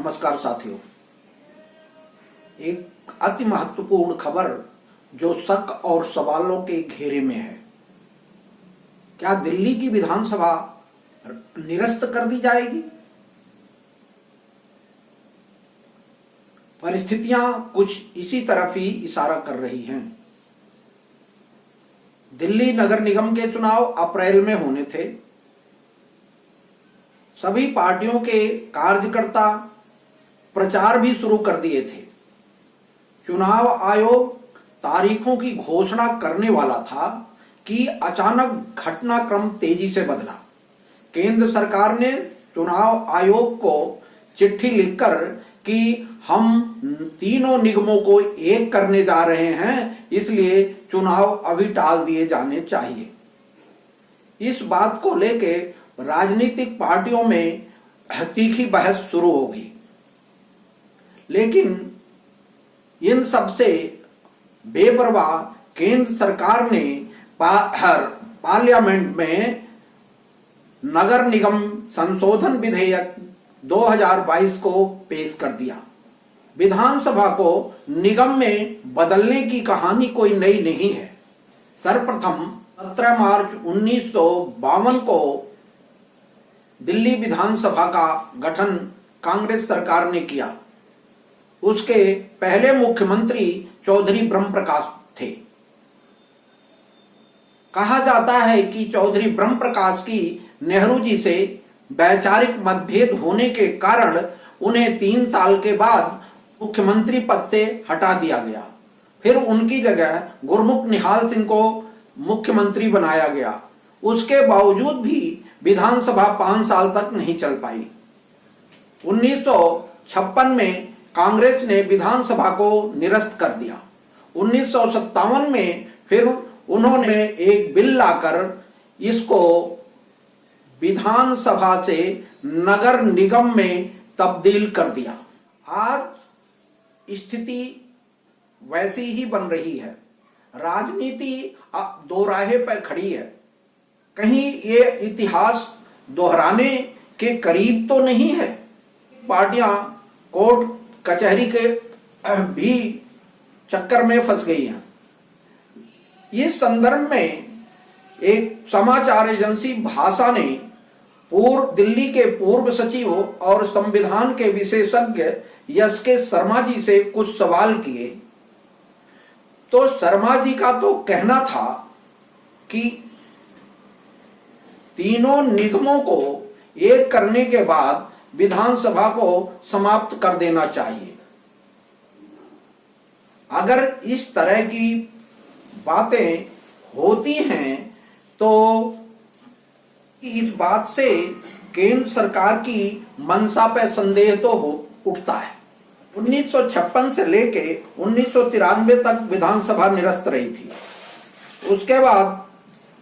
नमस्कार साथियों, एक अति महत्वपूर्ण खबर जो शक और सवालों के घेरे में है। क्या दिल्ली की विधानसभा निरस्त कर दी जाएगी? परिस्थितियां कुछ इसी तरफ ही इशारा कर रही हैं। दिल्ली नगर निगम के चुनाव अप्रैल में होने थे। सभी पार्टियों के कार्यकर्ता प्रचार भी शुरू कर दिए थे। चुनाव आयोग तारीखों की घोषणा करने वाला था कि अचानक घटनाक्रम तेजी से बदला। केंद्र सरकार ने चुनाव आयोग को चिट्ठी लिखकर कि हम तीनों निगमों को एक करने जा रहे हैं, इसलिए चुनाव अभी टाल दिए जाने चाहिए। इस बात को लेके राजनीतिक पार्टियों में तीखी बहस शुरू होगी, लेकिन इन सबसे बेपरवाह केंद्र सरकार ने पार्लियामेंट में नगर निगम संशोधन विधेयक 2022 को पेश कर दिया। विधानसभा को निगम में बदलने की कहानी कोई नई नहीं है। सर्वप्रथम 17 मार्च 1952 को दिल्ली विधानसभा का गठन कांग्रेस सरकार ने किया। उसके पहले मुख्यमंत्री चौधरी ब्रह्मप्रकाश थे। कहा जाता है कि चौधरी ब्रह्मप्रकाश की नेहरू जी से वैचारिक मतभेद होने के कारण उन्हें 3 साल के बाद मुख्यमंत्री पद से हटा दिया गया। फिर उनकी जगह गुरमुख निहाल सिंह को मुख्यमंत्री बनाया गया। उसके बावजूद भी विधानसभा 5 साल तक नहीं चल पाई। 1956 में कांग्रेस ने विधानसभा को निरस्त कर दिया। 1957 में फिर उन्होंने एक बिल लाकर इसको विधानसभा से नगर निगम में तब्दील कर दिया। आज स्थिति वैसी ही बन रही है। राजनीति अब दोराहे पर खड़ी है। कहीं ये इतिहास दोहराने के करीब तो नहीं है। पार्टियां कोर्ट कचहरी के भी चक्कर में फंस गई हैं। इस संदर्भ में एक समाचार एजेंसी भाषा ने दिल्ली के पूर्व सचिव और संविधान के विशेषज्ञ एस.के. शर्मा जी से कुछ सवाल किए, तो शर्मा जी का तो कहना था कि तीनों निगमों को एक करने के बाद विधानसभा को समाप्त कर देना चाहिए। अगर इस तरह की बातें होती हैं तो इस बात से केंद्र सरकार की मंशा पर संदेह तो उठता है। 1956 से लेके 1993 तक विधानसभा निरस्त रही थी। उसके बाद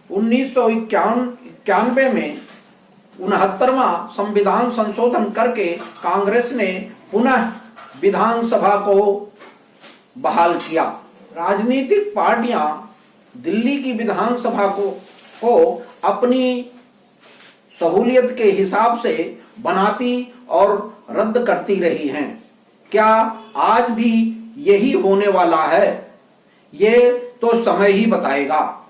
1991 में 69वां संविधान संशोधन करके कांग्रेस ने पुनः विधानसभा को बहाल किया। राजनीतिक पार्टियां दिल्ली की विधानसभा को अपनी सहूलियत के हिसाब से बनाती और रद्द करती रही हैं। क्या आज भी यही होने वाला है? ये तो समय ही बताएगा।